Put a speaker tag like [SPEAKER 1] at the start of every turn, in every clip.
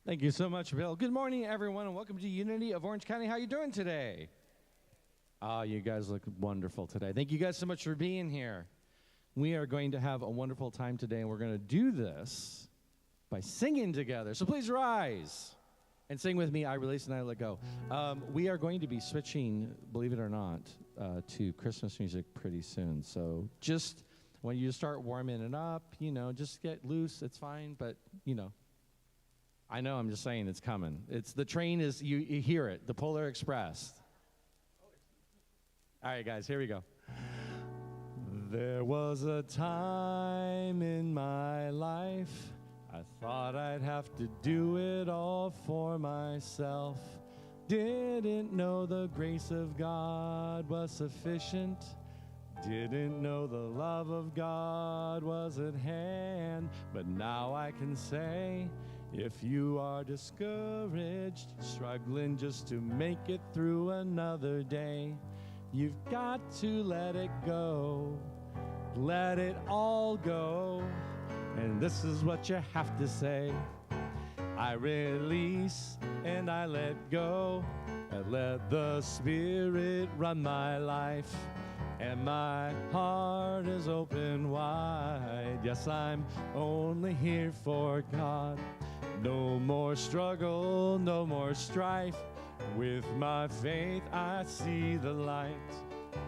[SPEAKER 1] Thank you so much, Bill. Good morning, everyone, and welcome to Unity of Orange County. How you doing today? You guys look wonderful today. Thank you guys so much for being here. We are going to have a wonderful time today, and we're going to do this by singing together. So please rise and sing with me, I Release and I Let Go. We are going to be switching, believe it or not, to Christmas music pretty soon. So just when you start warming it up, just get loose. It's fine, but, I know, I'm just saying it's coming. The train is, you hear it, the Polar Express. All right, guys, here we go. There was a time in my life I thought I'd have to do it all for myself. Didn't know the grace of God was sufficient. Didn't know the love of God was at hand. But now I can say, if you are discouraged, struggling just to make it through another day, you've got to let it go. Let it all go. And this is what you have to say. I release and I let go. I let the Spirit run my life. And my heart is open wide. Yes, I'm only here for God. No more struggle, no more strife. With my faith I see the light.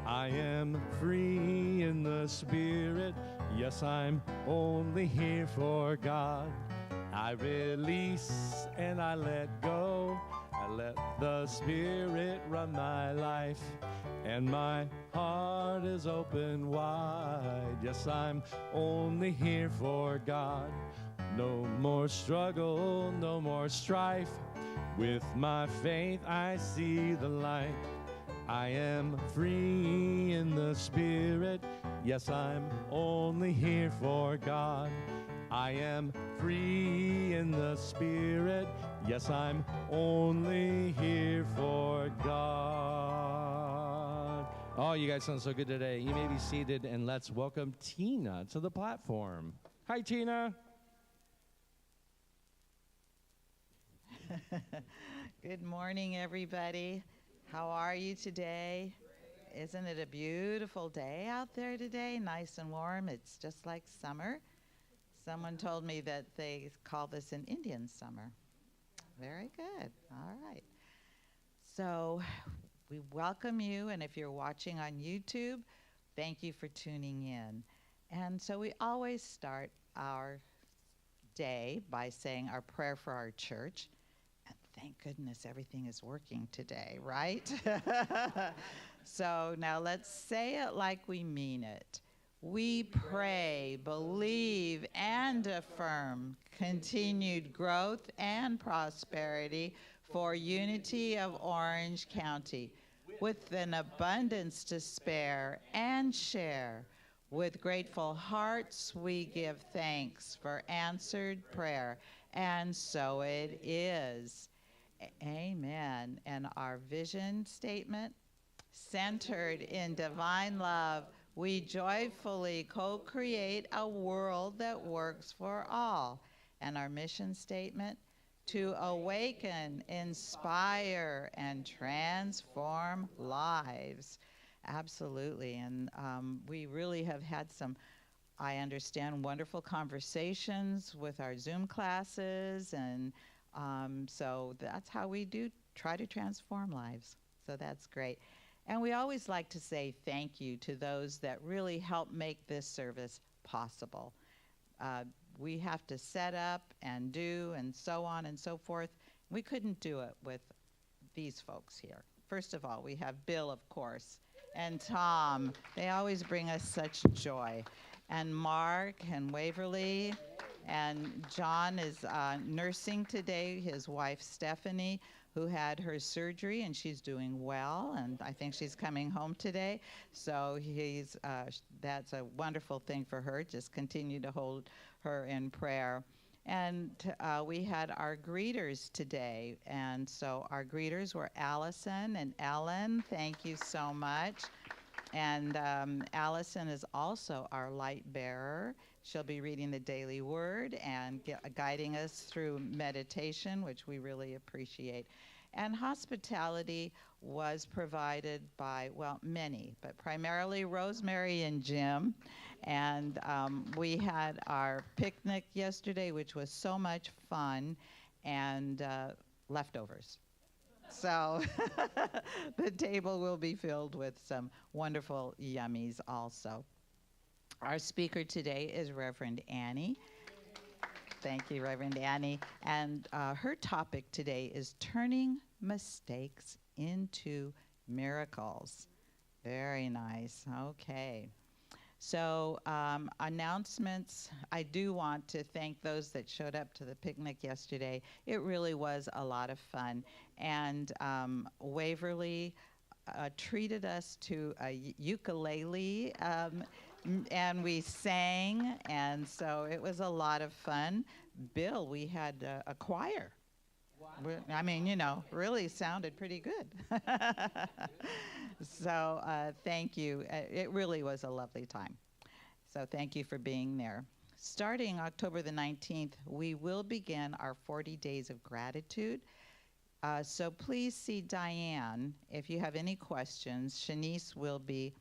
[SPEAKER 1] I am free in the Spirit. Yes, I'm only here for God. I release and I let go. I let the Spirit run my life. And my heart is open wide. Yes, I'm only here for God. No more struggle, no more strife. With my faith I see the light. I am free in the Spirit. Yes, I'm only here for God. I am free in the Spirit. Yes, I'm only here for God. Oh, you guys sound so good today. You may be seated, and let's welcome Tina to the platform. Hi, Tina.
[SPEAKER 2] Good morning, everybody. How are you today? Isn't it a beautiful day out there today? Nice and warm. It's just like summer. Someone told me that they call this an Indian summer. Very good. All right. So we welcome you, and if you're watching on YouTube, thank you for tuning in. And so we always start our day by saying our prayer for our church. Thank goodness everything is working today, right? So now let's say it like we mean it. We pray, believe, and affirm continued growth and prosperity for Unity of Orange County, with an abundance to spare and share. With grateful hearts, we give thanks for answered prayer, and so it is. Amen. And our vision statement, centered in divine love, we joyfully co-create a world that works for all. And our mission statement, to awaken, inspire, and transform lives. Absolutely. And we really have had some, I understand, wonderful conversations with our Zoom classes, and so that's how we do try to transform lives. So that's great. And we always like to say thank you to those that really help make this service possible. We have to set up and do and so on and so forth. We couldn't do it with these folks here. First of all, we have Bill, of course, and Tom. They always bring us such joy. And Mark and Waverly. And John is nursing today, his wife Stephanie, who had her surgery, and she's doing well, and I think she's coming home today. So that's a wonderful thing for her. Just continue to hold her in prayer. And we had our greeters today, and so our greeters were Allison and Ellen. Thank you so much. And Allison is also our light bearer. She'll be reading the daily word and guiding us through meditation, which we really appreciate. And hospitality was provided by, well, many, but primarily Rosemary and Jim. And we had our picnic yesterday, which was so much fun, and leftovers. So the table will be filled with some wonderful yummies also. Our speaker today is Reverend Annie. Thank you, Reverend Annie. And her topic today is turning mistakes into miracles. Very nice. Okay. So announcements. I do want to thank those that showed up to the picnic yesterday. It really was a lot of fun. And Waverly treated us to a ukulele, and we sang, and so it was a lot of fun. Bill, we had a choir. Wow. I mean, you know, really sounded pretty good. So thank you. It really was a lovely time. So thank you for being there. Starting October the 19th, we will begin our 40 days of gratitude. So please see Diane if you have any questions. Shanice will be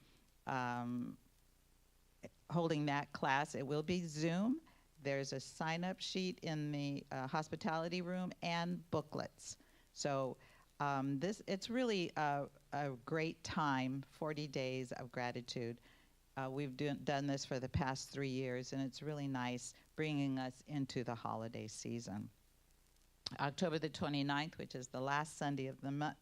[SPEAKER 2] holding that class. It will be Zoom. There's a sign-up sheet in the hospitality room and booklets. So it's really a great time, 40 days of gratitude. We've done this for the past 3 years, and it's really nice bringing us into the holiday season. October the 29th, which is the last Sunday of the month,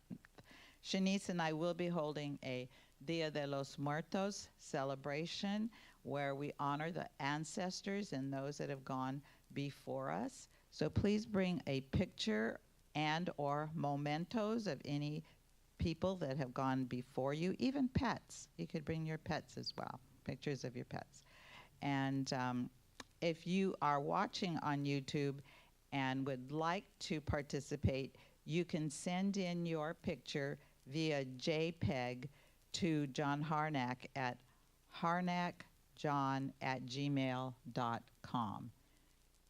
[SPEAKER 2] Shanice and I will be holding a Dia de los Muertos celebration where we honor the ancestors and those that have gone before us. So please bring a picture and or mementos of any people that have gone before you, even pets. You could bring your pets as well, pictures of your pets. And if you are watching on YouTube and would like to participate, you can send in your picture via JPEG to John Harnack at harnackjohn@gmail.com.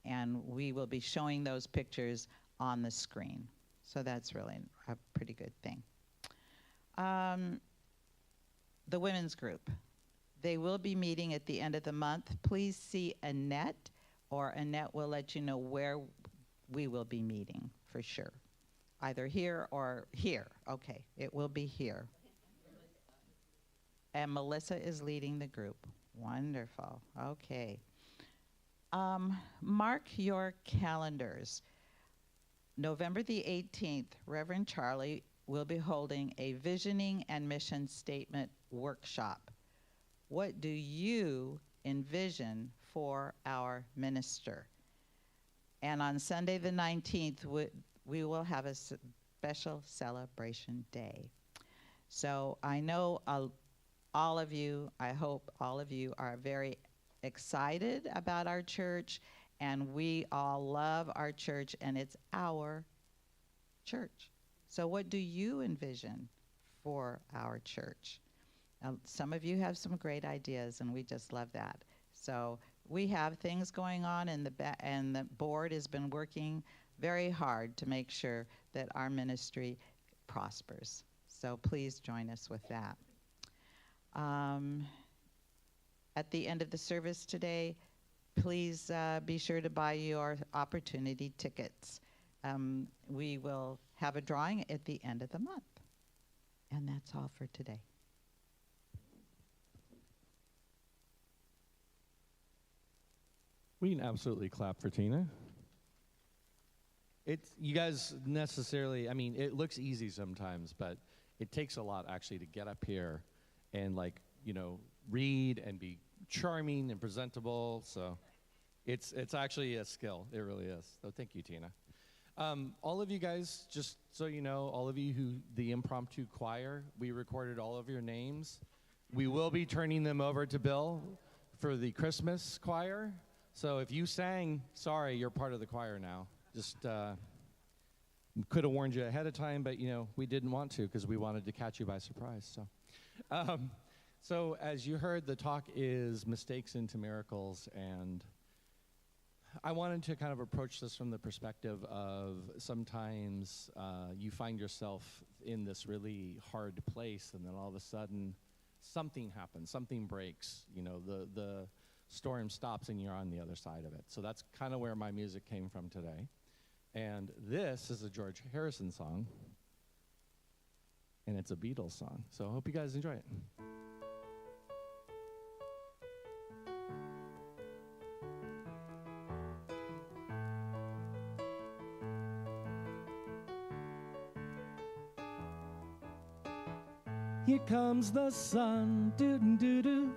[SPEAKER 2] And we will be showing those pictures on the screen. So that's really a pretty good thing. The women's group. They will be meeting at the end of the month. Please see Annette, or Annette will let you know where we will be meeting for sure. Either here or here. Okay, it will be here. And Melissa is leading the group. Wonderful. Okay. Mark your calendars. November the 18th, Reverend Charlie will be holding a visioning and mission statement workshop. What do you envision for our minister? And on Sunday the 19th, we will have a special celebration day. So I know all of you, I hope all of you are very excited about our church, and we all love our church, and it's our church. So what do you envision for our church? Some of you have some great ideas, and we just love that. So we have things going on, and the board has been working very hard to make sure that our ministry prospers. So please join us with that. At the end of the service today, please be sure to buy your opportunity tickets. We will have a drawing at the end of the month. And that's all for today.
[SPEAKER 1] We can absolutely clap for Tina. You guys necessarily, I mean, it looks easy sometimes, but it takes a lot actually to get up here and read and be charming and presentable. So it's actually a skill. It really is. So thank you, Tina. All of you guys, just so you know, all of you the impromptu choir, we recorded all of your names. We will be turning them over to Bill for the Christmas choir. So if you sang, sorry, you're part of the choir now. Just could have warned you ahead of time, but we didn't want to because we wanted to catch you by surprise. So as you heard, the talk is mistakes into miracles, and I wanted to kind of approach this from the perspective of sometimes you find yourself in this really hard place, and then all of a sudden something happens, something breaks, you know, the storm stops and you're on the other side of it. So that's kind of where my music came from today. And this is a George Harrison song, and it's a Beatles song. So I hope you guys enjoy it. Here comes the sun, doo-doo-doo-doo.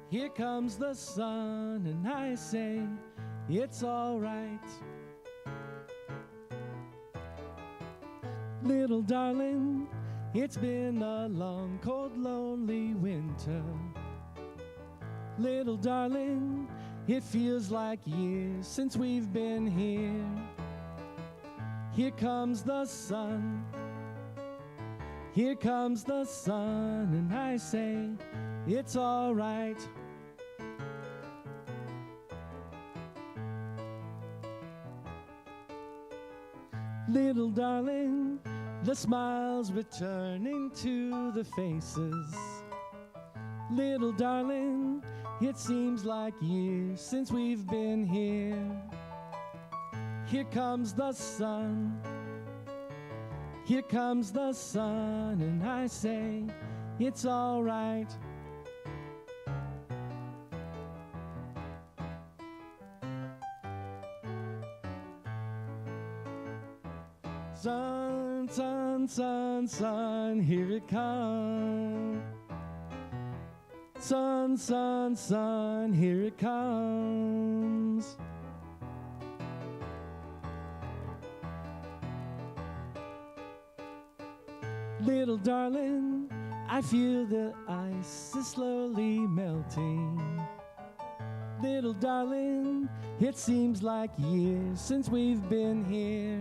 [SPEAKER 1] Here comes the sun, and I say, it's all right. Little darling, it's been a long, cold, lonely winter. Little darling, it feels like years since we've been here. Here comes the sun. Here comes the sun, and I say, it's all right. Little darling, the smiles returning to the faces. Little darling, it seems like years since we've been here. Here comes the sun. Here comes the sun, and I say, it's all right. Sun, sun, sun, sun, here it comes. Sun, sun, sun, here it comes. Little darling, I feel the ice is slowly melting. Little darling, it seems like years since we've been here.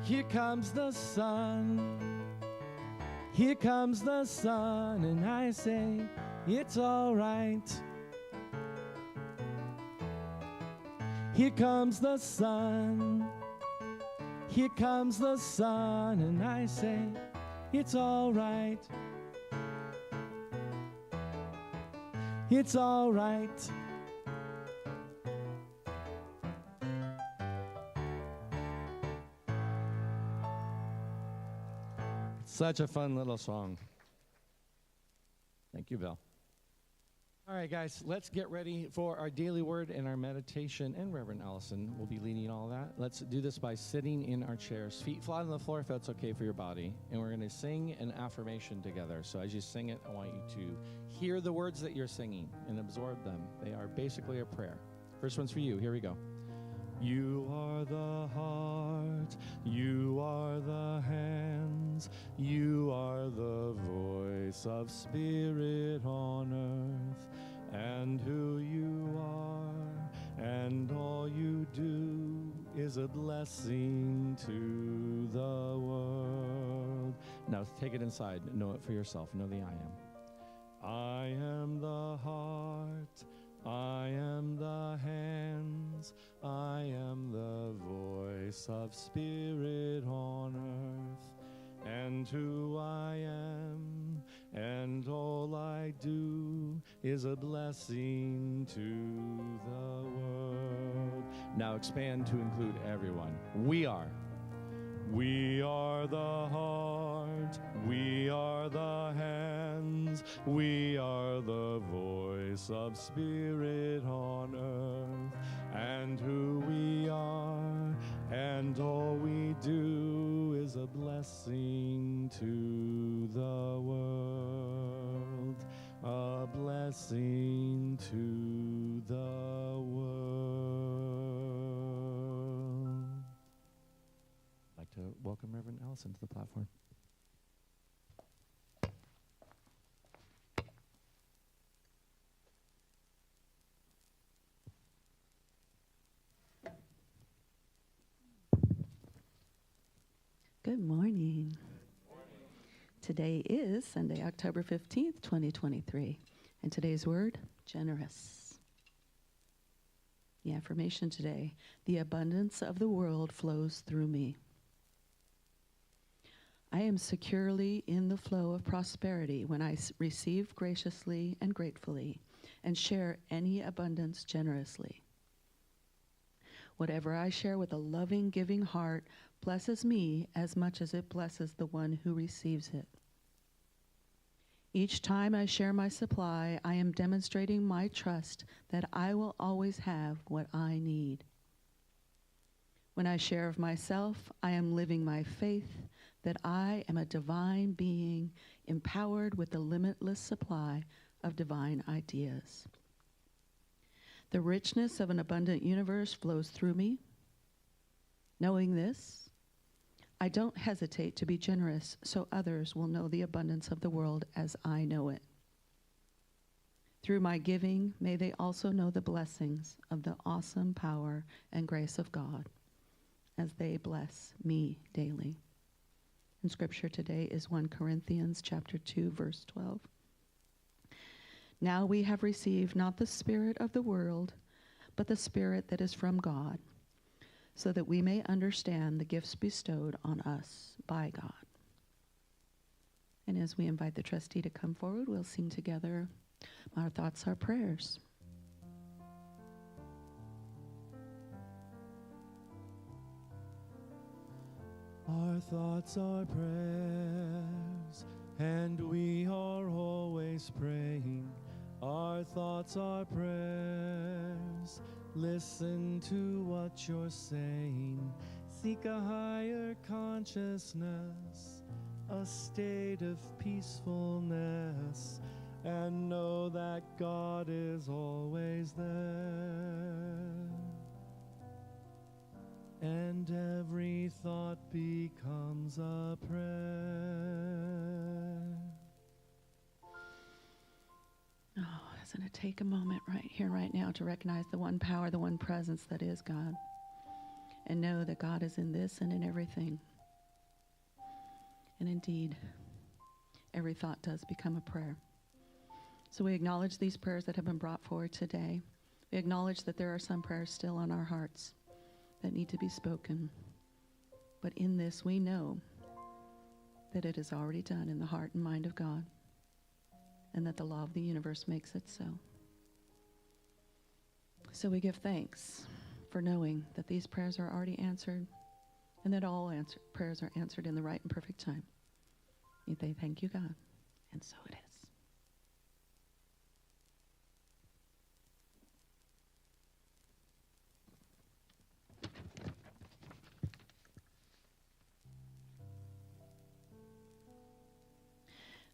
[SPEAKER 1] Here comes the sun. Here comes the sun, and I say, it's all right. Here comes the sun. Here comes the sun, and I say, it's all right. It's all right. Such a fun little song. Thank you, Bill. All right, guys, let's get ready for our daily word and our meditation, and Reverend Allison will be leading all that. Let's do this by sitting in our chairs, feet flat on the floor if that's okay for your body, and we're going to sing an affirmation together. So as you sing it, I want you to hear the words that you're singing and absorb them. They are basically a prayer. First one's for you. Here we go. You are the heart, you are the hands, you are the voice of spirit on earth, and who you are, and all you do is a blessing to the world. Now take it inside, know it for yourself, know the I am. I am the heart, I am the hands, I am the voice of spirit on earth, and who I am, and all I do is a blessing to the world. Now expand to include everyone. We are the heart, we are the hands, we are the voice of spirit on earth, and who we are, and all we do is a blessing to the world, a blessing to the world. I'd like to welcome Reverend Allison to the platform.
[SPEAKER 3] Good morning. Today is Sunday, October 15th, 2023. And today's word, generous. The affirmation today, the abundance of the world flows through me. I am securely in the flow of prosperity when I receive graciously and gratefully and share any abundance generously. Whatever I share with a loving, giving heart blesses me as much as it blesses the one who receives it. Each time I share my supply, I am demonstrating my trust that I will always have what I need. When I share of myself, I am living my faith that I am a divine being empowered with the limitless supply of divine ideas. The richness of an abundant universe flows through me. Knowing this, I don't hesitate to be generous so others will know the abundance of the world as I know it. Through my giving, may they also know the blessings of the awesome power and grace of God as they bless me daily. And scripture today is 1 Corinthians chapter 2, verse 12. Now we have received not the spirit of the world, but the Spirit that is from God, so that we may understand the gifts bestowed on us by God. And as we invite the trustee to come forward, we'll sing together Our Thoughts, Our Prayers.
[SPEAKER 1] Our thoughts are prayers, and we are always praying. Our thoughts are prayers. Listen to what you're saying. Seek a higher consciousness, a state of peacefulness, and know that God is always there. And every thought becomes a prayer.
[SPEAKER 3] Oh, doesn't it take a moment right here, right now to recognize the one power, the one presence that is God, and know that God is in this and in everything. And indeed, every thought does become a prayer. So we acknowledge these prayers that have been brought forward today. We acknowledge that there are some prayers still on our hearts that need to be spoken. But in this, we know that it is already done in the heart and mind of God, and that the law of the universe makes it so. So we give thanks for knowing that these prayers are already answered, and that all prayers are answered in the right and perfect time. We thank you, God, and so it is.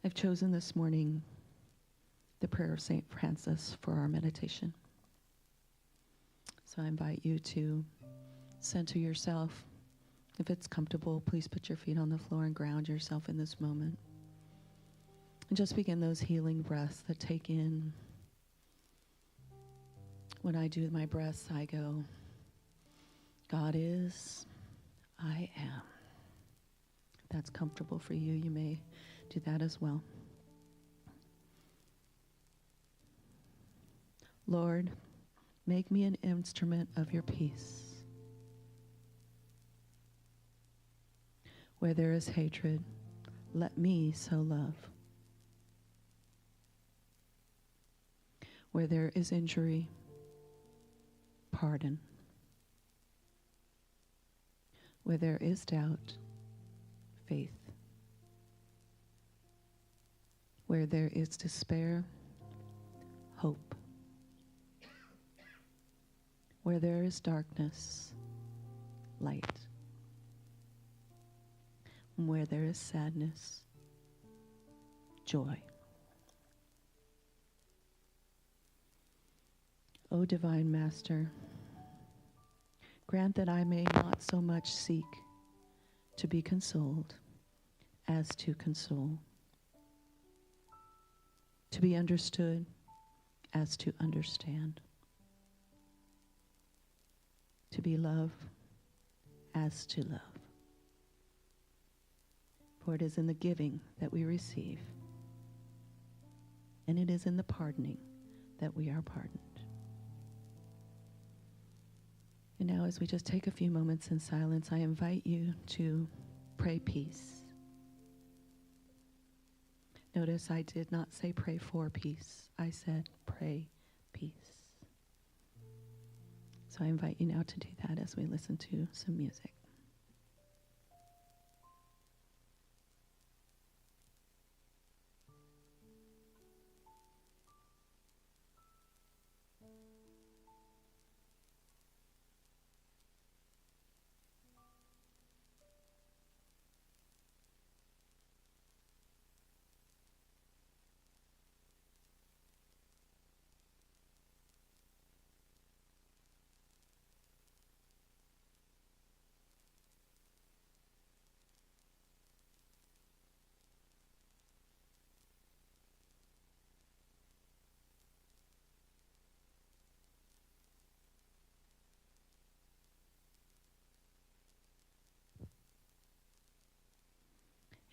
[SPEAKER 3] I've chosen this morning the prayer of St. Francis for our meditation. So I invite you to center yourself. If it's comfortable, please put your feet on the floor and ground yourself in this moment. And just begin those healing breaths that take in. When I do my breaths, I go, God is, I am. If that's comfortable for you, you may do that as well. Lord, make me an instrument of your peace. Where there is hatred, let me sow love. Where there is injury, pardon. Where there is doubt, faith. Where there is despair, hope. Where there is darkness, light. Where there is sadness, joy. O Divine Master, grant that I may not so much seek to be consoled as to console, to be understood as to understand, to be loved as to love. For it is in the giving that we receive, and it is in the pardoning that we are pardoned. And now, as we just take a few moments in silence, I invite you to pray peace. Notice I did not say pray for peace. I said pray peace. So I invite you now to do that as we listen to some music.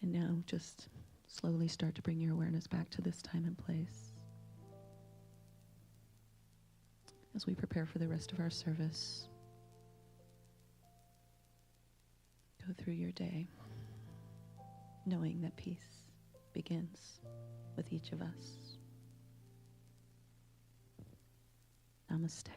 [SPEAKER 3] And now just slowly start to bring your awareness back to this time and place. As we prepare for the rest of our service, go through your day knowing that peace begins with each of us. Namaste.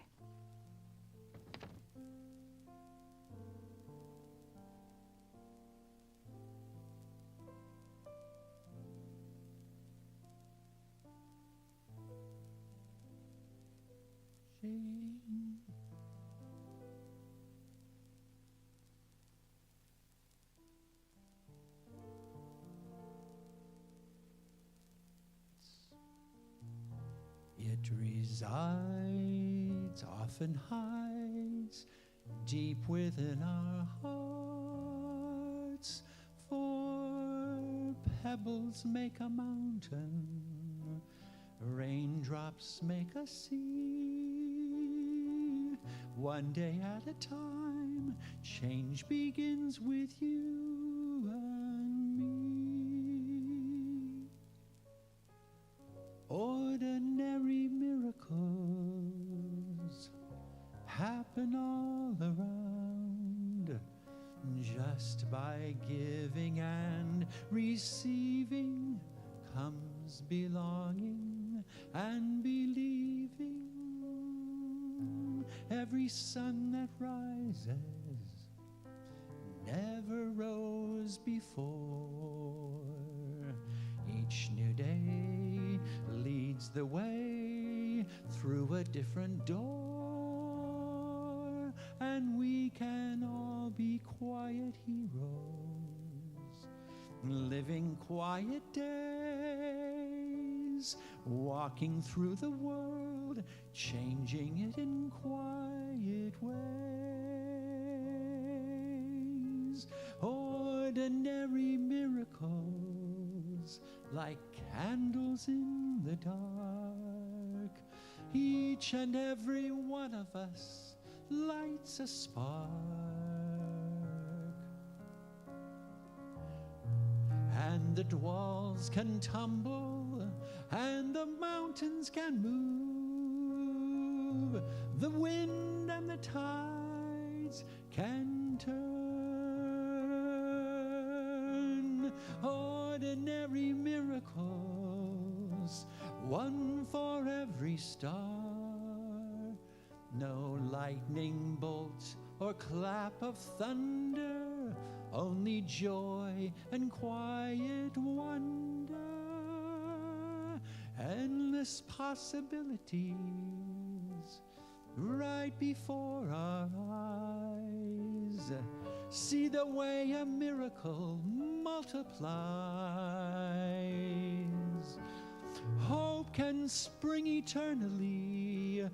[SPEAKER 4] It resides, often hides, deep within our hearts. For pebbles make a mountain, raindrops make a sea. One day at a time, change begins with you and me. Ordinary miracles happen all around, just by giving and receiving comes belonging and believing. Every sun that rises never rose before. Each new day leads the way through a different door, and we can all be quiet heroes, living quiet days, walking through the world, changing it in quiet ways. Ordinary miracles like candles in the dark. Each and every one of us lights a spark. And the walls can tumble, and the mountains can move. The wind and the tides can turn. Ordinary miracles, one for every star. No lightning bolt or clap of thunder, only joy and quiet wonder. Endless possibilities right before our eyes. See the way a miracle multiplies. Hope can spring eternally,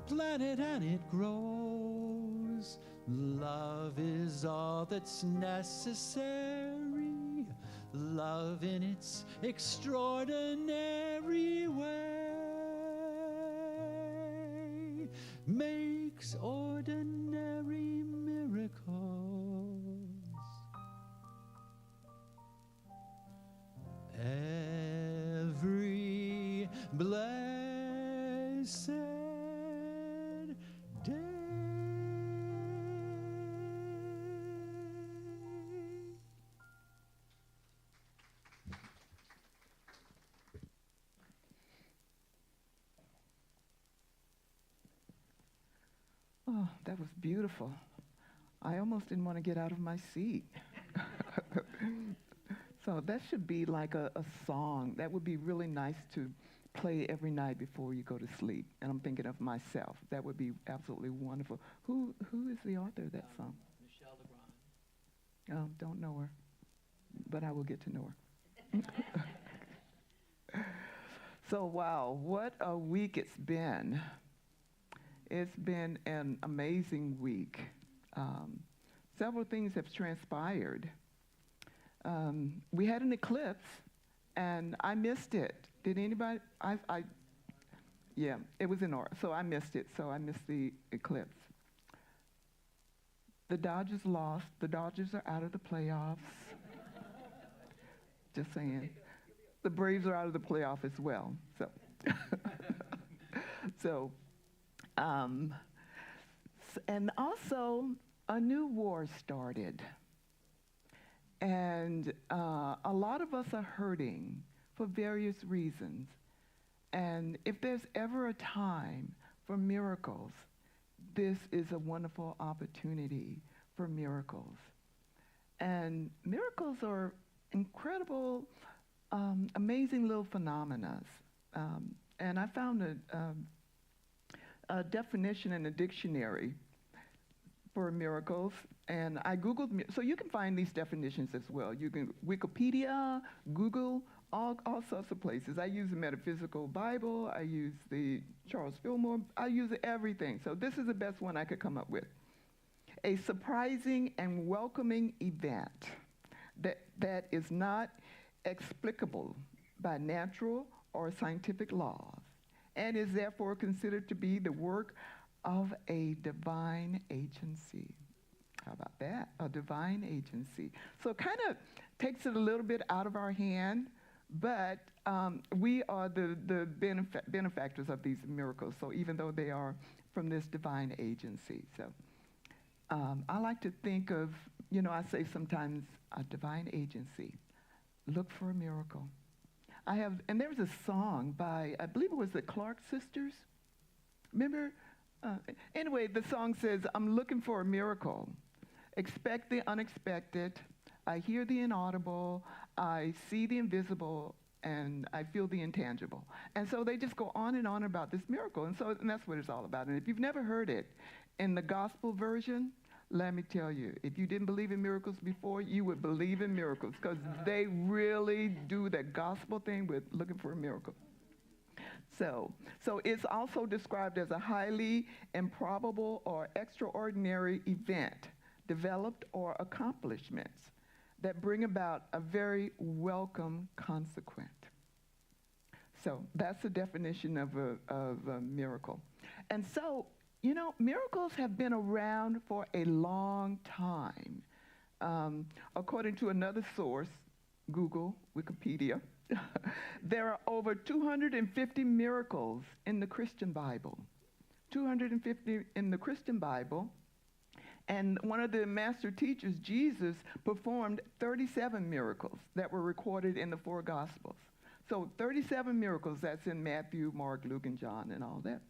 [SPEAKER 4] plant it and it grows. Love is all that's necessary. Love in its extraordinary way makes ordinary miracles blessed day.
[SPEAKER 5] Oh, that was beautiful. I almost didn't want to get out of my seat. So that should be like a song. That would be really nice to play every night before you go to sleep. And I'm thinking of myself. That would be absolutely wonderful. Who is the author of that song?
[SPEAKER 6] Michelle LeGrand.
[SPEAKER 5] Oh, don't know her, but I will get to know her. So, wow, what a week it's been. It's been an amazing week. Several things have transpired. We had an eclipse, and I missed it. Did anybody? Yeah, it was in August, so I missed it. So I missed the eclipse. The Dodgers lost. The Dodgers are out of the playoffs. Just saying. The Braves are out of the playoff as well. So, and also a new war started. And a lot of us are hurting for various reasons. And if there's ever a time for miracles, this is a wonderful opportunity for miracles. And miracles are incredible, amazing little phenomena. And I found a definition in a dictionary for miracles, and I Googled, so you can find these definitions as well. You can Wikipedia, Google, all sorts of places. I use the Metaphysical Bible, I use the Charles Fillmore, I use everything. So this is the best one I could come up with. A surprising and welcoming event that is not explicable by natural or scientific laws, and is therefore considered to be the work of a divine agency. How about that? A divine agency. So it kind of takes it a little bit out of our hand, but we are the benefactors of these miracles, so even though they are from this divine agency. So I like to think of, I say sometimes a divine agency. Look for a miracle. And there was a song by, I believe it was the Clark sisters. Remember? Anyway, the song says, I'm looking for a miracle. Expect the unexpected. I hear the inaudible. I see the invisible. And I feel the intangible. And so they just go on and on about this miracle. And that's what it's all about. And if you've never heard it in the gospel version, let me tell you, if you didn't believe in miracles before, you would believe in miracles, because they really do that gospel thing with looking for a miracle. So it's also described as a highly improbable or extraordinary event, developed or accomplishments that bring about a very welcome consequence. So that's the definition of a miracle. And so, miracles have been around for a long time. According to another source, Google, Wikipedia, there are over 250 miracles in the Christian Bible. 250 in the Christian Bible. And one of the master teachers, Jesus, performed 37 miracles that were recorded in the 4 Gospels. So 37 miracles, that's in Matthew, Mark, Luke, and John, and all that.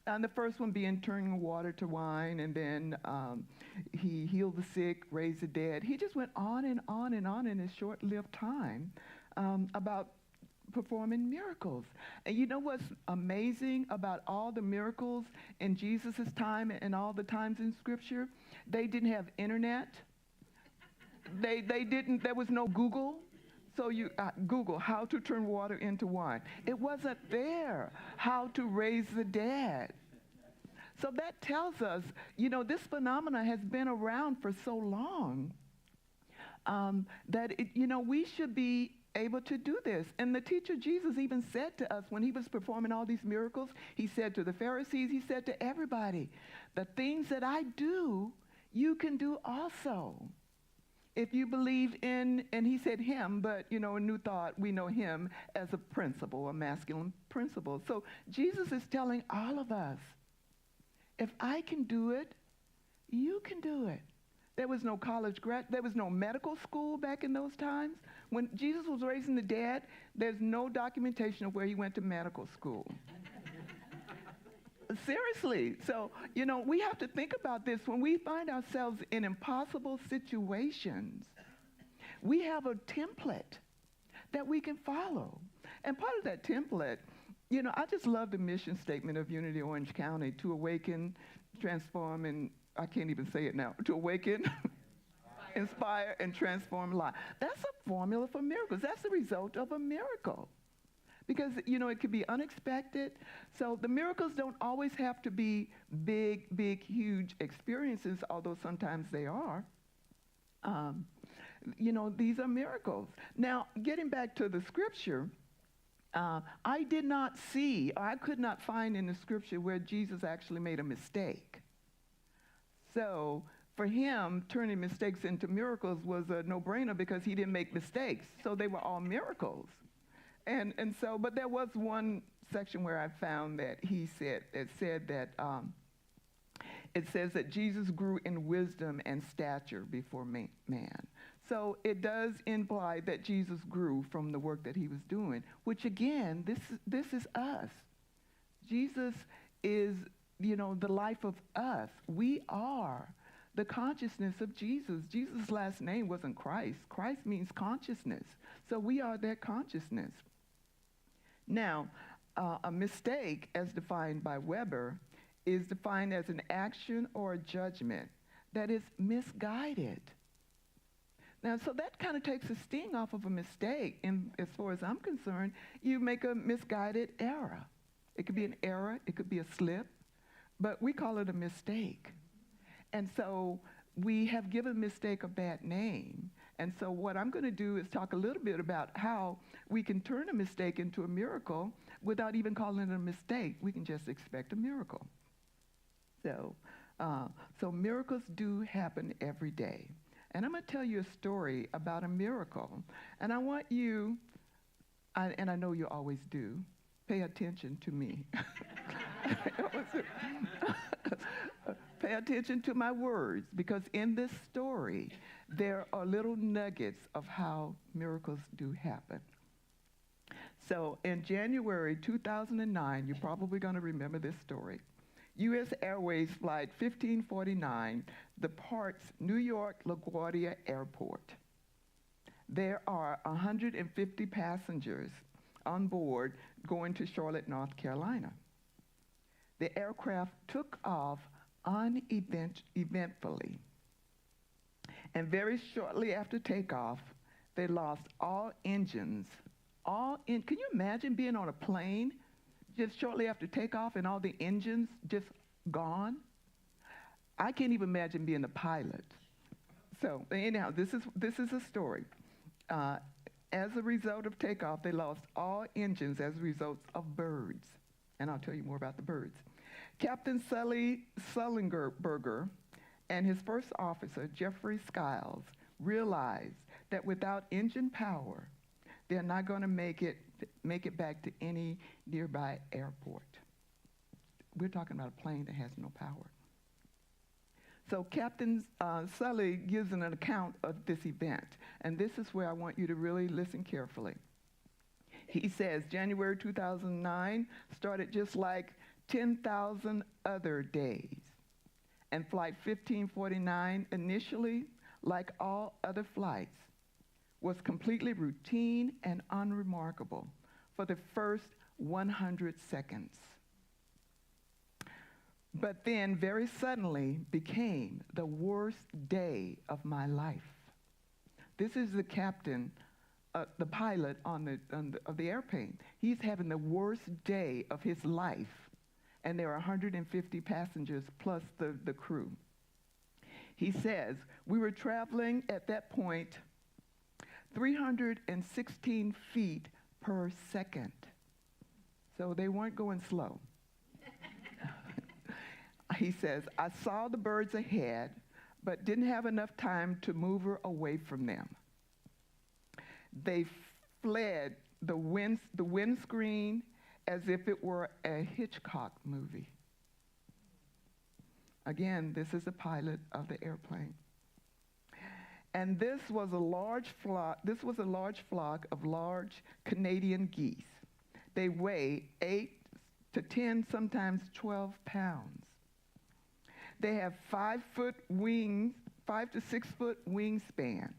[SPEAKER 5] And the first one being turning water to wine, and then he healed the sick, raised the dead. He just went on and on and on in his short-lived time about performing miracles. And you know what's amazing about all the miracles in Jesus' time and all the times in Scripture? They didn't have internet. They didn't, there was no Google. So you Google how to turn water into wine. It wasn't there. How to raise the dead. So that tells us, this phenomena has been around for so long that we should be able to do this. And the teacher Jesus even said to us when he was performing all these miracles, he said to the Pharisees, he said to everybody, the things that I do, you can do also. if you believe in, and he said him, but in New Thought, we know him as a principle, a masculine principle. So Jesus is telling all of us, if I can do it, you can do it. There was no college grad, there was no medical school back in those times. When Jesus was raising the dead, there's no documentation of where he went to medical school. Seriously. So, we have to think about this. When we find ourselves in impossible situations, we have a template that we can follow. And part of that template, I just love the mission statement of Unity Orange County: to awaken, transform, and I can't even say it now, to awaken, inspire, and transform life. That's a formula for miracles. That's the result of a miracle. Because, it could be unexpected. So the miracles don't always have to be big, huge experiences, although sometimes they are. These are miracles. Now, getting back to the scripture, I did not see, or I could not find in the scripture where Jesus actually made a mistake. So for him, turning mistakes into miracles was a no-brainer because he didn't make mistakes. So they were all miracles. And so, but there was one section where I found that it says that Jesus grew in wisdom and stature before man. So it does imply that Jesus grew from the work that he was doing, which again, this is us. Jesus is, the life of us. We are the consciousness of Jesus. Jesus' last name wasn't Christ. Christ means consciousness. So we are that consciousness. Now, a mistake, as defined by Weber, is defined as an action or a judgment that is misguided. Now, so that kind of takes the sting off of a mistake. And as far as I'm concerned, you make a misguided error. It could be an error, it could be a slip, but we call it a mistake. And so we have given mistake a bad name. And so what I'm going to do is talk a little bit about how we can turn a mistake into a miracle without even calling it a mistake. We can just expect a miracle. So miracles do happen every day. And I'm going to tell you a story about a miracle. And I want you, and I know you always do, pay attention to me. Pay attention to my words, because in this story, there are little nuggets of how miracles do happen. So in January 2009, you're probably going to remember this story. U.S. Airways Flight 1549 departs New York LaGuardia Airport. There are 150 passengers on board going to Charlotte, North Carolina. The aircraft took off uneventfully. And very shortly after takeoff, they lost all engines. Can you imagine being on a plane just shortly after takeoff and all the engines just gone? I can't even imagine being a pilot. So anyhow, this is a story. As a result of takeoff, they lost all engines as a result of birds. And I'll tell you more about the birds. Captain Sully Sullenberger and his first officer, Jeffrey Skiles, realized that without engine power, they're not going to make it back to any nearby airport. We're talking about a plane that has no power. So Captain Sully gives an account of this event, and this is where I want you to really listen carefully. He says, January 2009 started just like 10,000 other days. And Flight 1549 initially, like all other flights, was completely routine and unremarkable for the first 100 seconds. But then very suddenly became the worst day of my life. This is the captain, the pilot of the airplane. He's having the worst day of his life. And there are 150 passengers plus the crew. He says, we were traveling at that point 316 feet per second. So they weren't going slow. He says, I saw the birds ahead, but didn't have enough time to move her away from them. They fled the windscreen as if it were a Hitchcock movie. Again, this is the pilot of the airplane. And this was a large flock of large Canadian geese. They weigh 8 to 10, sometimes 12 pounds. They have 5 to 6 foot wingspan,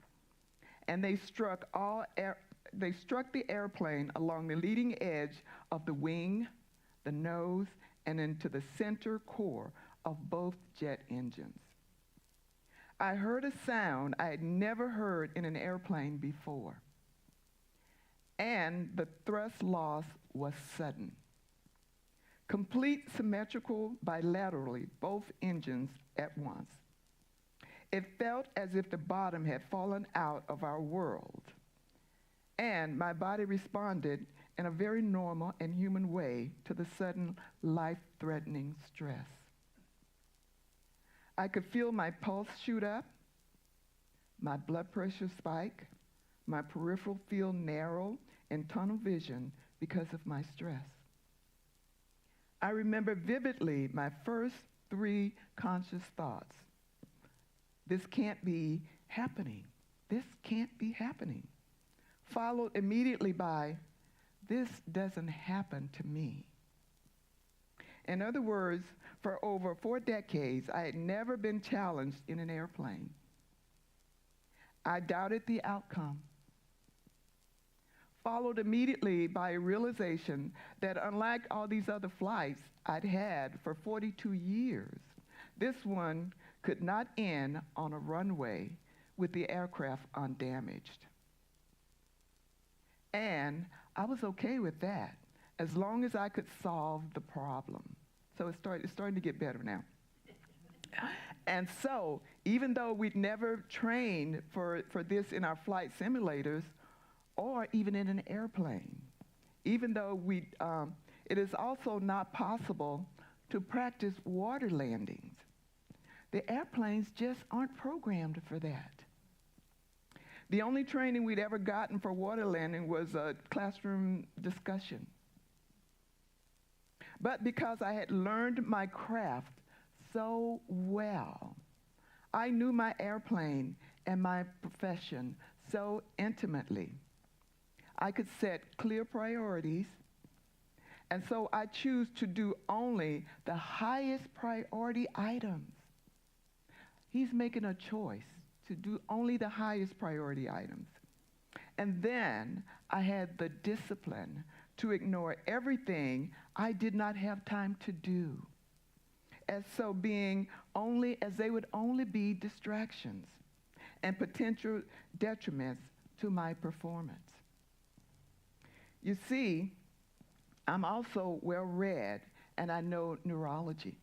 [SPEAKER 5] and they struck the airplane along the leading edge of the wing, the nose, and into the center core of both jet engines. I heard a sound I had never heard in an airplane before, and the thrust loss was sudden. Complete symmetrical bilaterally, both engines at once. It felt as if the bottom had fallen out of our world, and my body responded in a very normal and human way to the sudden life-threatening stress. I could feel my pulse shoot up, my blood pressure spike, my peripheral field narrow and tunnel vision because of my stress. I remember vividly my first 3 conscious thoughts. This can't be happening. This can't be happening. Followed immediately by, this doesn't happen to me. In other words, for over 4 decades, I had never been challenged in an airplane. I doubted the outcome. Followed immediately by a realization that unlike all these other flights I'd had for 42 years, this one could not end on a runway with the aircraft undamaged. And I was okay with that, as long as I could solve the problem. So it's starting to get better now. And so, even though we'd never trained for this in our flight simulators, or even in an airplane, even though it is also not possible to practice water landings. The airplanes just aren't programmed for that. The only training we'd ever gotten for water landing was a classroom discussion. But because I had learned my craft so well, I knew my airplane and my profession so intimately, I could set clear priorities, and so I choose to do only the highest priority items. He's making a choice to do only the highest priority items. And then I had the discipline to ignore everything I did not have time to do, as they would only be distractions and potential detriments to my performance. You see, I'm also well-read, and I know neurology.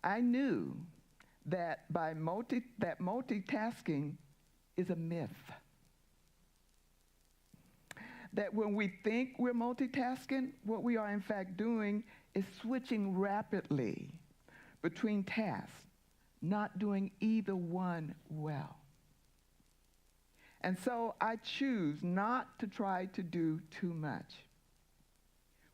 [SPEAKER 5] I knew that multitasking is a myth. That when we think we're multitasking, what we are in fact doing is switching rapidly between tasks, not doing either one well. And so I choose not to try to do too much.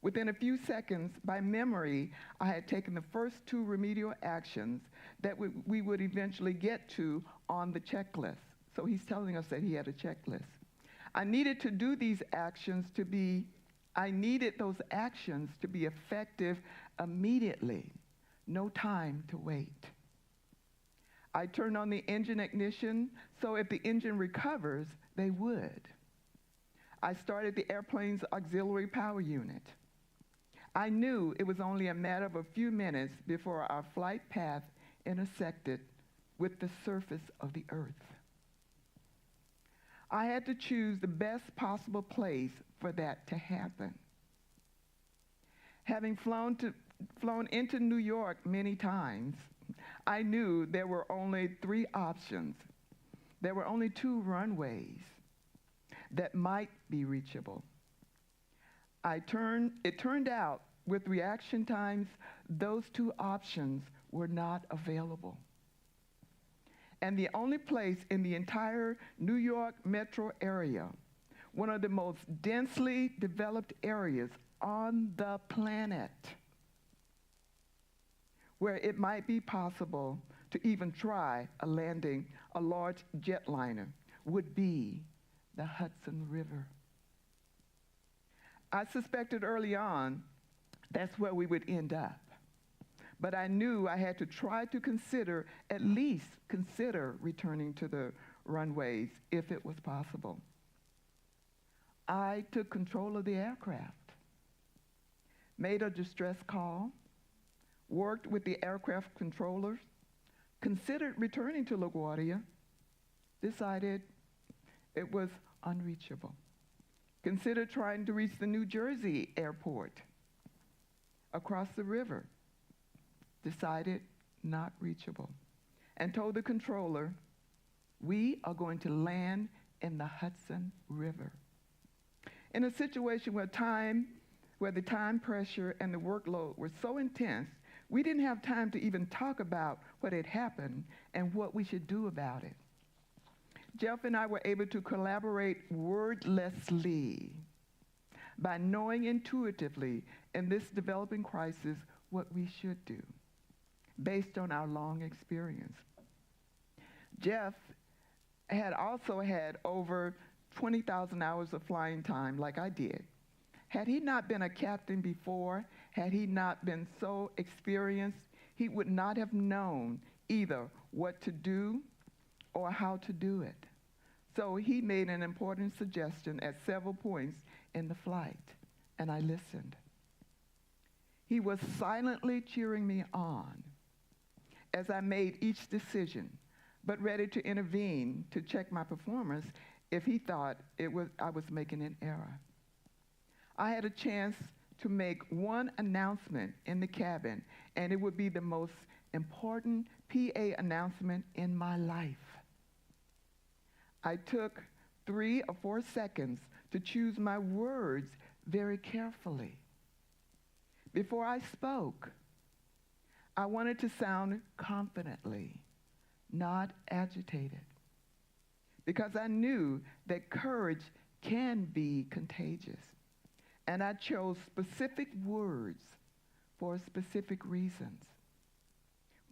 [SPEAKER 5] Within a few seconds, by memory, I had taken the first 2 remedial actions that we would eventually get to on the checklist. So he's telling us that he had a checklist. I needed those actions to be effective immediately. No time to wait. I turned on the engine ignition, so if the engine recovers, they would. I started the airplane's auxiliary power unit. I knew it was only a matter of a few minutes before our flight path intersected with the surface of the Earth. I had to choose the best possible place for that to happen. Having flown into New York many times, I knew there were only 3 options. There were only 2 runways that might be reachable. It turned out, with reaction times, those 2 options were not available. and the only place in the entire New York metro area, one of the most densely developed areas on the planet, where it might be possible to even try landing a large jetliner, would be the Hudson River. I suspected early on that's where we would end up. But I knew I had to try to at least consider returning to the runways if it was possible. I took control of the aircraft, made a distress call, worked with the aircraft controllers, considered returning to LaGuardia, decided it was unreachable. Considered trying to reach the New Jersey airport across the river, decided not reachable, and told the controller, we are going to land in the Hudson River. In a situation where the time pressure and the workload were so intense, we didn't have time to even talk about what had happened and what we should do about it. Jeff and I were able to collaborate wordlessly by knowing intuitively in this developing crisis what we should do based on our long experience. Jeff had also had over 20,000 hours of flying time like I did. Had he not been a captain before, had he not been so experienced, he would not have known either what to do or how to do it. So he made an important suggestion at several points in the flight, and I listened. He was silently cheering me on as I made each decision, but ready to intervene to check my performance if he thought I was making an error. I had a chance to make one announcement in the cabin, and it would be the most important PA announcement in my life. I took 3 or 4 seconds to choose my words very carefully. Before I spoke, I wanted to sound confidently, not agitated, because I knew that courage can be contagious. And I chose specific words for specific reasons.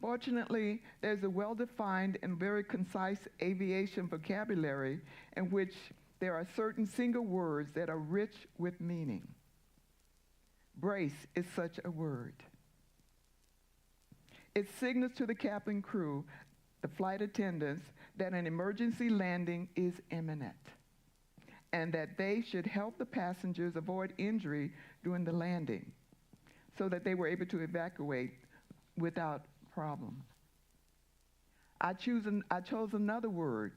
[SPEAKER 5] Fortunately, there's a well-defined and very concise aviation vocabulary in which there are certain single words that are rich with meaning. Brace is such a word. It signals to the cabin crew, the flight attendants, that an emergency landing is imminent, and that they should help the passengers avoid injury during the landing so that they were able to evacuate without problem. I chose another word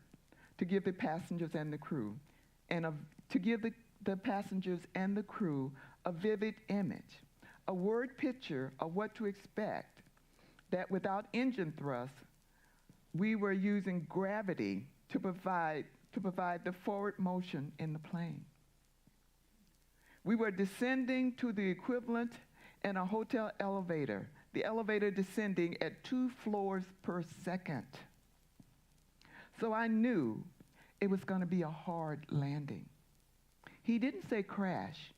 [SPEAKER 5] to give the passengers and the crew, and to give the passengers and the crew a vivid image, a word picture of what to expect, that without engine thrust, we were using gravity to provide the forward motion in the plane. We were descending to the equivalent in a hotel elevator, the elevator descending at 2 floors per second. So I knew it was going to be a hard landing. He didn't say crash.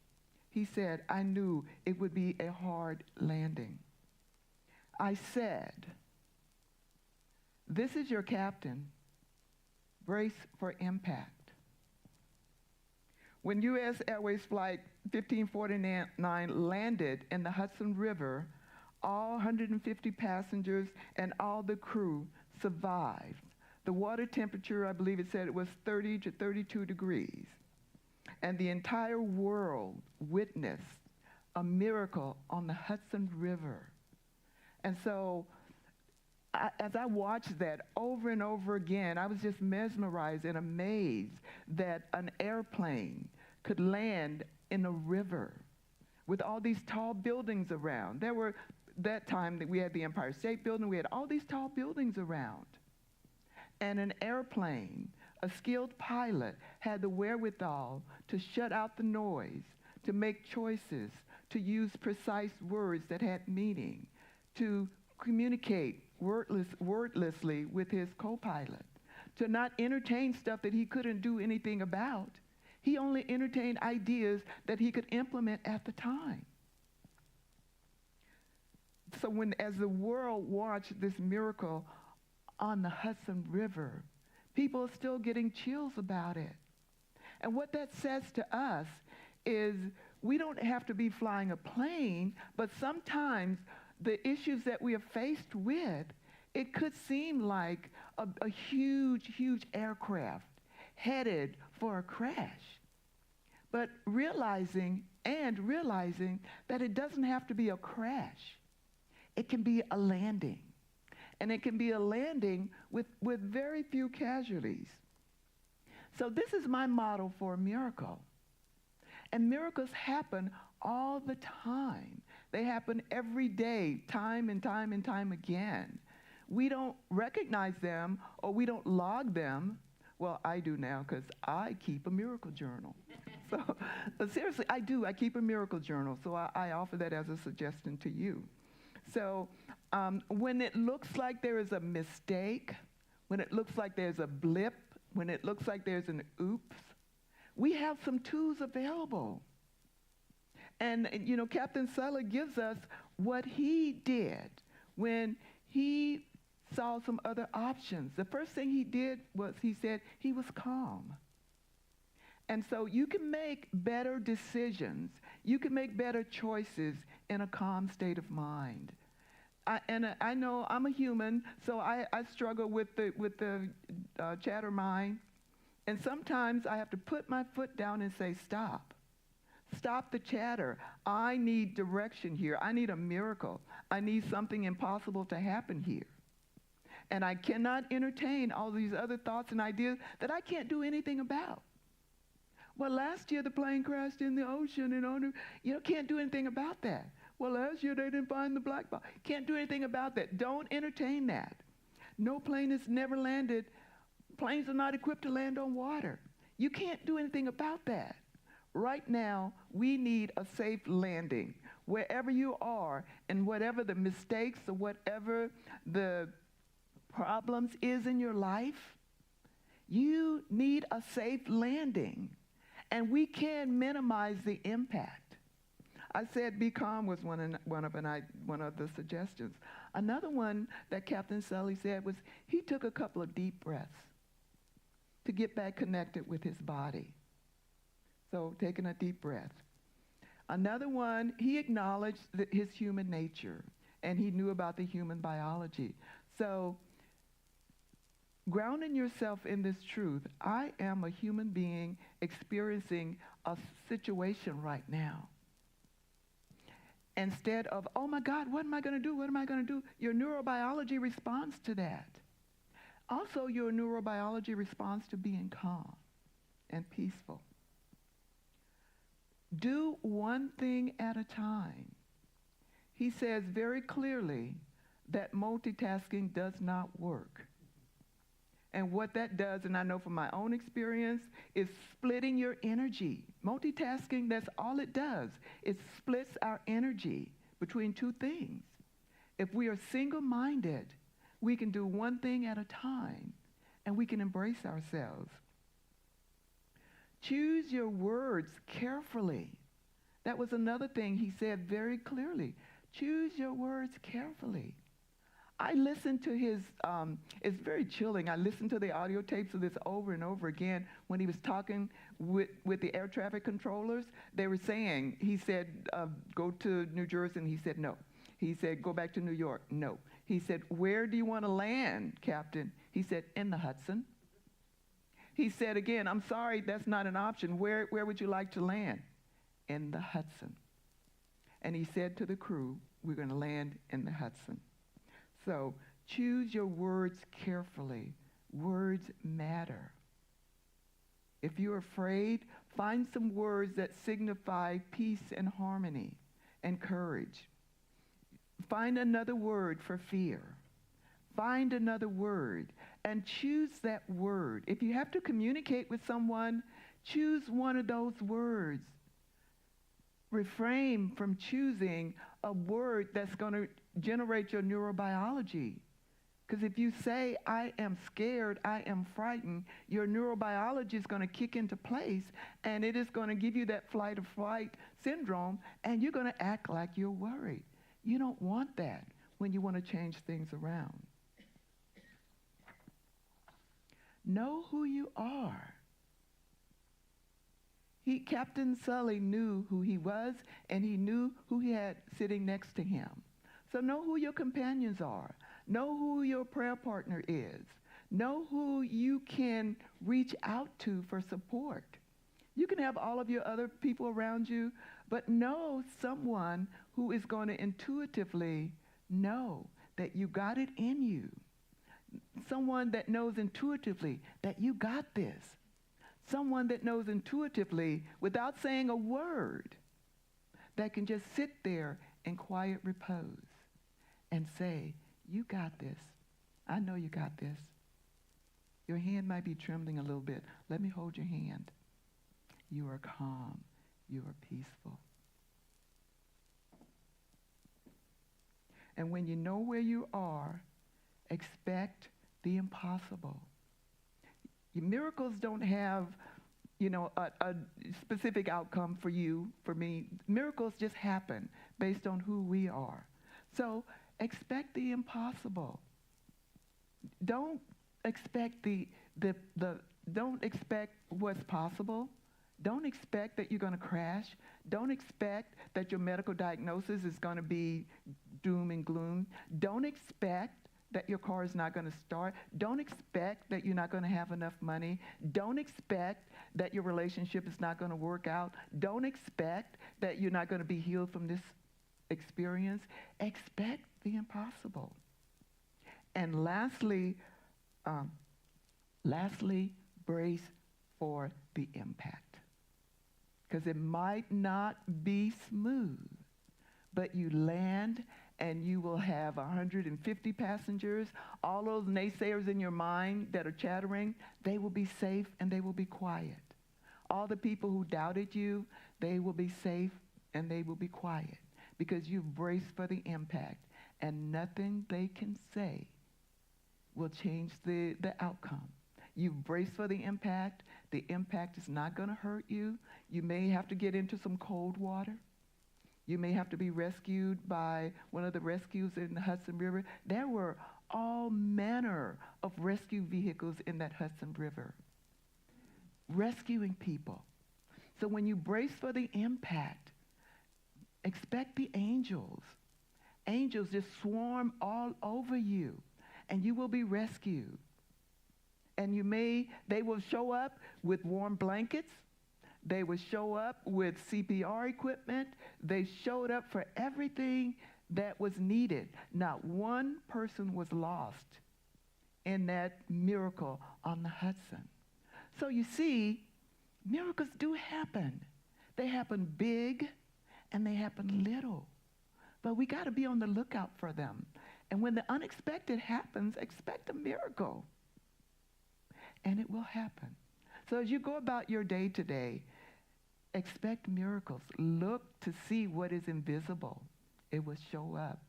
[SPEAKER 5] He said, I knew it would be a hard landing. I said, this is your captain. Brace for impact. When U.S. Airways Flight 1549 landed in the Hudson River, all 150 passengers and all the crew survived. The water temperature, I believe it said it was 30 to 32 degrees. And the entire world witnessed a miracle on the Hudson River. And so, as I watched that over and over again, I was just mesmerized and amazed that an airplane could land in a river with all these tall buildings around. There were, that time that we had the Empire State Building, we had all these tall buildings around. And an airplane, a skilled pilot, had the wherewithal to shut out the noise, to make choices, to use precise words that had meaning, to communicate wordlessly with his co-pilot, to not entertain stuff that he couldn't do anything about. He only entertained ideas that he could implement at the time. So as the world watched this miracle on the Hudson River, people are still getting chills about it. And what that says to us is we don't have to be flying a plane, but sometimes the issues that we are faced with, it could seem like a huge, huge aircraft headed for a crash. But realizing that it doesn't have to be a crash. It can be a landing. And it can be a landing with very few casualties. So this is my model for a miracle. And miracles happen all the time. They happen every day, time and time and time again. We don't recognize them or we don't log them. Well, I do now because I keep a miracle journal. So, but seriously, I do. I keep a miracle journal. So I offer that as a suggestion to you. So when it looks like there is a mistake, when it looks like there's a blip, when it looks like there's an oops, we have some tools available. And, Captain Sulla gives us what he did when he saw some other options. The first thing he did was he said he was calm. And so you can make better decisions. You can make better choices in a calm state of mind. I know I'm a human, so I struggle with the chatter mind. And sometimes I have to put my foot down and say, stop. Stop the chatter. I need direction here. I need a miracle. I need something impossible to happen here. And I cannot entertain all these other thoughts and ideas that I can't do anything about. Well, last year the plane crashed in the ocean and can't do anything about that. Well, last year they didn't find the black box. Can't do anything about that. Don't entertain that. No plane has never landed. Planes are not equipped to land on water. You can't do anything about that. Right now, we need a safe landing. Wherever you are and whatever the mistakes or whatever the problems is in your life, you need a safe landing. And we can minimize the impact. I said be calm was one of the suggestions. Another one that Captain Sully said was he took a couple of deep breaths to get back connected with his body. So taking a deep breath. Another one, he acknowledged his human nature, and he knew about the human biology. So grounding yourself in this truth, I am a human being experiencing a situation right now. Instead of, oh my God, what am I going to do? What am I going to do? Your neurobiology responds to that. Also, your neurobiology responds to being calm and peaceful. Do one thing at a time. He says very clearly that multitasking does not work. And what that does, and I know from my own experience, is splitting your energy. Multitasking, that's all it does. It splits our energy between two things. If we are single-minded, we can do one thing at a time, and we can embrace ourselves. Choose your words carefully. That was another thing he said very clearly. Choose your words carefully. I listened to his, it's very chilling. I listened to the audio tapes of this over and over again when he was talking with the air traffic controllers. They were saying, he said, go to New Jersey, and he said, no. He said, go back to New York, no. He said, where do you want to land, Captain? He said, in the Hudson. He said again, I'm sorry, that's not an option. Where would you like to land? In the Hudson. And he said to the crew, we're going to land in the Hudson. So choose your words carefully. Words matter. If you're afraid, find some words that signify peace and harmony and courage. Find another word for fear. Find another word and choose that word. If you have to communicate with someone, choose one of those words. Refrain from choosing a word that's going to generate your neurobiology. Because if you say, I am scared, I am frightened, your neurobiology is going to kick into place, and it is going to give you that flight or flight syndrome, and you're going to act like you're worried. You don't want that when you want to change things around. Know who you are. Captain Sully knew who he was, and he knew who he had sitting next to him. So know who your companions are. Know who your prayer partner is. Know who you can reach out to for support. You can have all of your other people around you, but know someone who is going to intuitively know that you got it in you. Someone that knows intuitively that you got this. Someone that knows intuitively, without saying a word, that can just sit there in quiet repose and say, you got this. I know you got this. Your hand might be trembling a little bit. Let me hold your hand. You are calm. You are peaceful. And when you know where you are, expect the impossible. Miracles don't have, a specific outcome for you, for me. Miracles just happen based on who we are. So expect the impossible. Don't expect don't expect what's possible. Don't expect that you're going to crash. Don't expect that your medical diagnosis is going to be doom and gloom. Don't expect that your car is not going to start. Don't expect that you're not going to have enough money. Don't expect that your relationship is not going to work out. Don't expect that you're not going to be healed from this experience. Expect the impossible. And lastly, brace for the impact. Because it might not be smooth, but you land and you will have 150 passengers. All those naysayers in your mind that are chattering, they will be safe and they will be quiet. All the people who doubted you, they will be safe and they will be quiet because you've braced for the impact, and nothing they can say will change the outcome. You've braced for the impact. The impact is not going to hurt you. You may have to get into some cold water. You may have to be rescued by one of the rescues in the Hudson River. There were all manner of rescue vehicles in that Hudson River, rescuing people. So when you brace for the impact, expect the angels. Angels just swarm all over you, and you will be rescued. And they will show up with warm blankets. They would show up with CPR equipment. They showed up for everything that was needed. Not one person was lost in that miracle on the Hudson. So you see, miracles do happen. They happen big and they happen little. But we got to be on the lookout for them. And when the unexpected happens, expect a miracle. And it will happen. So as you go about your day today, expect miracles. Look to see what is invisible. It will show up.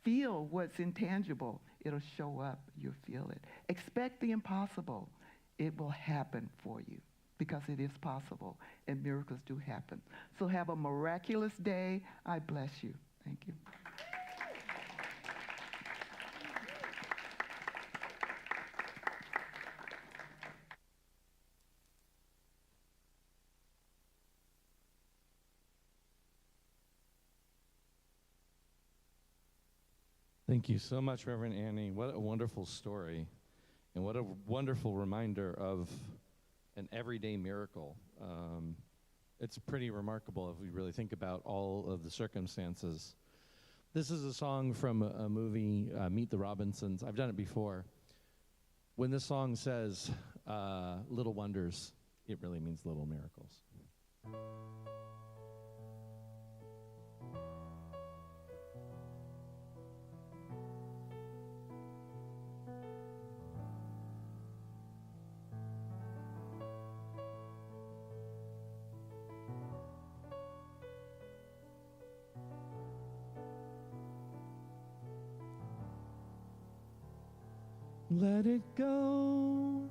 [SPEAKER 5] Feel what's intangible. It'll show up. You'll feel it. Expect the impossible. It will happen for you because it is possible, and miracles do happen. So have a miraculous day. I bless you. Thank you.
[SPEAKER 1] Thank you so much, Reverend Annie. What a wonderful story, and what a wonderful reminder of an everyday miracle. It's pretty remarkable if we really think about all of the circumstances. This is a song from a movie, Meet the Robinsons. I've done it before. When this song says, little wonders, it really means little miracles. Let it go.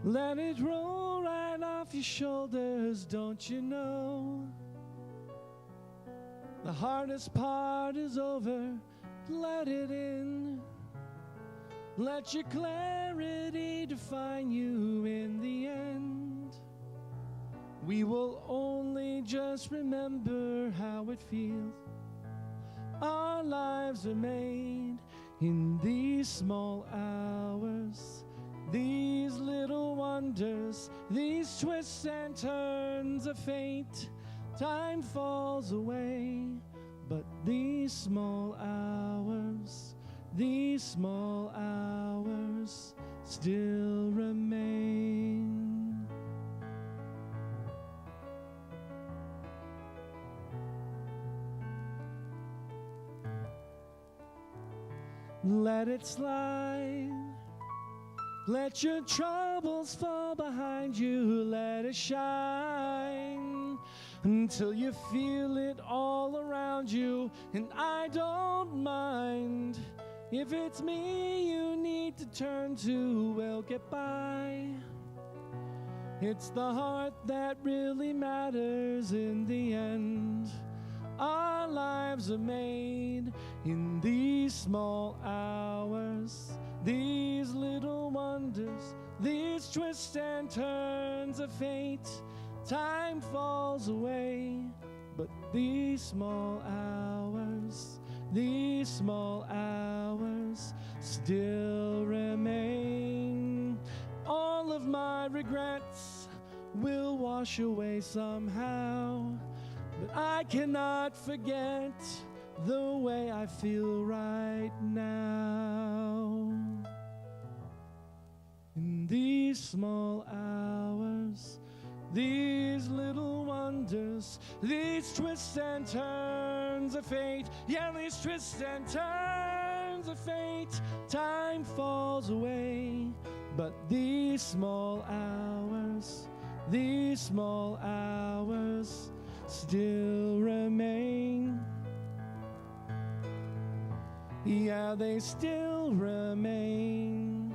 [SPEAKER 1] Let it roll right off your shoulders, don't you know? The hardest part is over, let it in. Let your clarity define you in the end. We will only just remember how it feels. Our lives are made in these small hours, these little wonders, these twists and turns of fate. Time falls away, but these small hours still remain. Let it slide. Let your troubles fall behind you. Let it shine until you feel it all around you. And I don't mind if it's me you need to turn to. We'll get by. It's the heart that really matters in the end. Our lives are made in these small hours, these little wonders, these twists and turns of fate. Time falls away, but these small hours still remain. All of my regrets will wash away somehow, but I cannot forget the way I feel right now. In these small hours, these little wonders, these twists and turns of fate. Yeah, these twists and turns of fate. Time falls away, but these small hours still remain. Yeah, they still remain.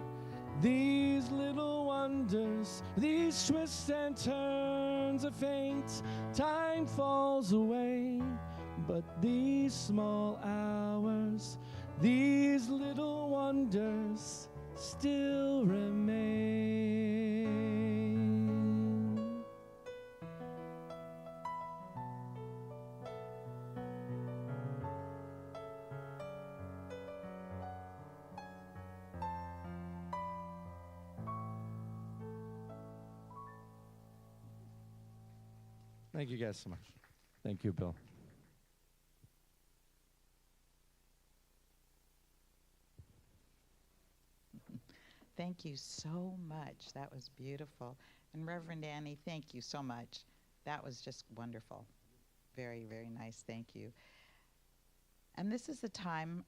[SPEAKER 1] These little wonders, these twists and turns of fate. Time falls away, but these small hours, these little wonders still remain. Thank you guys so much. Thank you, Bill.
[SPEAKER 2] Thank you so much. That was beautiful. And Reverend Annie, thank you so much. That was just wonderful. Very, very nice. Thank you. And this is the time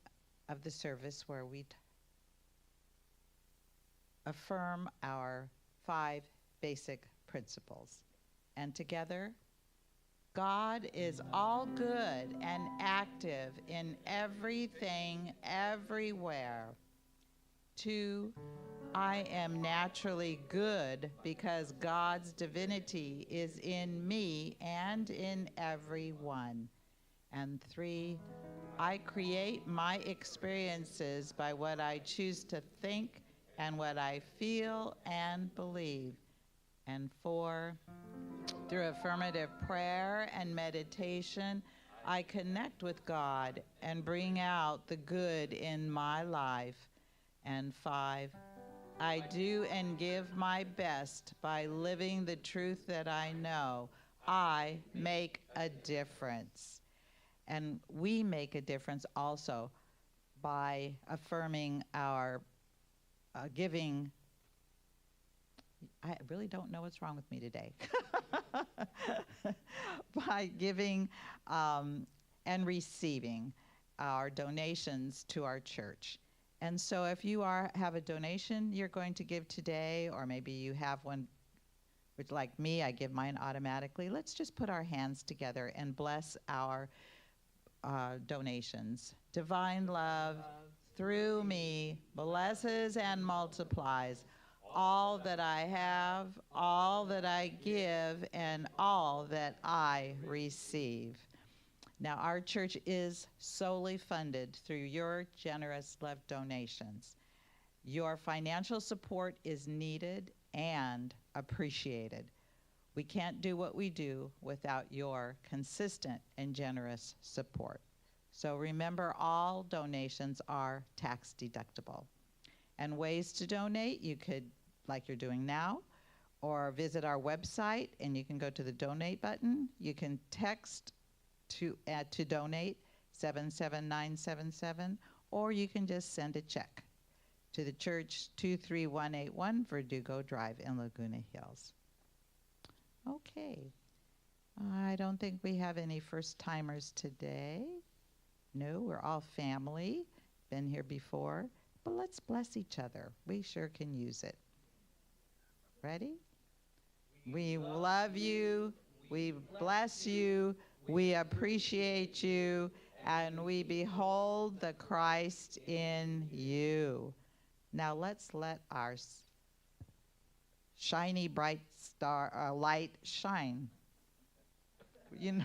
[SPEAKER 2] of the service where we affirm our 5 basic principles. And together, God is all good and active in everything, everywhere. 2, I am naturally good because God's divinity is in me and in everyone. And 3, I create my experiences by what I choose to think and what I feel and believe. And 4, through affirmative prayer and meditation, I connect with God and bring out the good in my life. And 5, I do and give my best by living the truth that I know. I make a difference. And we make a difference also by affirming our giving. I really don't know what's wrong with me today. By giving and receiving our donations to our church. And so if you have a donation you're going to give today, or maybe you have one, which like me, I give mine automatically, let's just put our hands together and bless our donations. Divine love, through me blesses and multiplies all that I have, all that I give, and all that I receive. Now, our church is solely funded through your generous love donations. Your financial support is needed and appreciated. We can't do what we do without your consistent and generous support. So remember, all donations are tax deductible. And ways to donate, you could, like you're doing now, or visit our website and you can go to the donate button. You can text to donate 77977, or you can just send a check to the church 23181 Verdugo Drive in Laguna Hills. Okay. I don't think we have any first timers today. No, we're all family, been here before, but let's bless each other. We sure can use it. Ready? We love you, we bless you, we appreciate you, and we behold the Christ in you. Now let's let our shiny, bright star light shine. You know.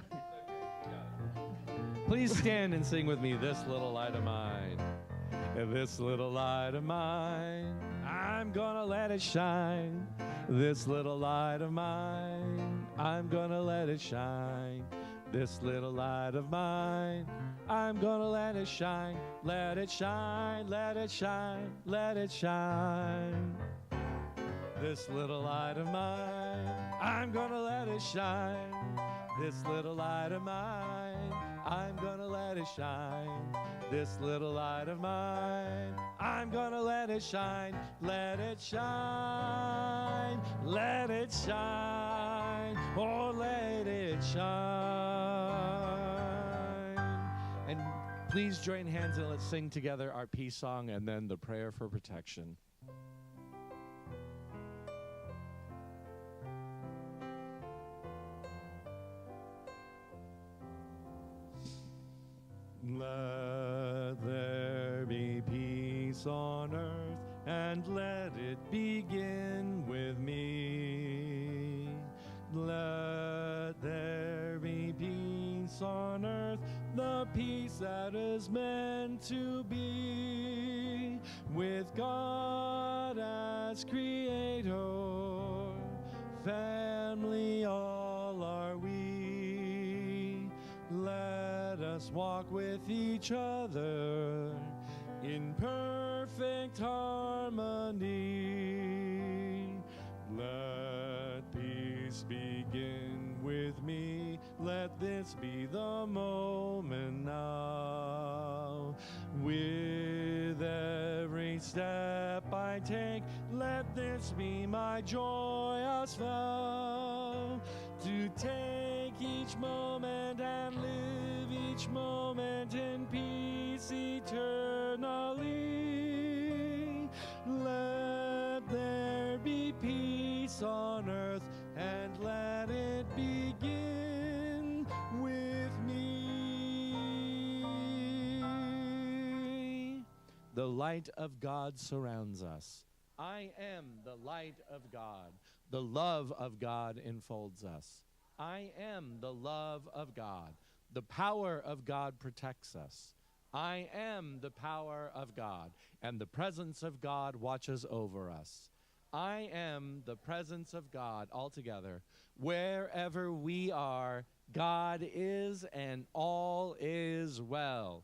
[SPEAKER 1] Please stand and sing with me, This Little Light of Mine. This little light of mine, I'm gonna let it shine. This little light of mine, I'm gonna let it shine. This little light of mine, I'm gonna let it shine. Let it shine, let it shine, let it shine. This little light of mine, I'm gonna let it shine. This little light of mine, I'm gonna let it shine. This little light of mine, I'm gonna let it shine. Let it shine, let it shine, oh let it shine. And please join hands and let's sing together our peace song and then the prayer for protection. Let there be peace on earth, and let it begin with me. Let there be peace on earth, the peace that is meant to be, with God as creator, family all are we. Let us walk with each other in perfect harmony. Let peace begin with me. Let this be the moment now. With every step I take, let this be my joyous vow, to take each moment and live each moment in peace eternally. Let there be peace on earth, and let it begin with me. The light of God surrounds us. I am the light of God. The love of God enfolds us. I am the love of God. The power of God protects us. I am the power of God, and the presence of God watches over us. I am the presence of God altogether. Wherever we are, God is, and all is well.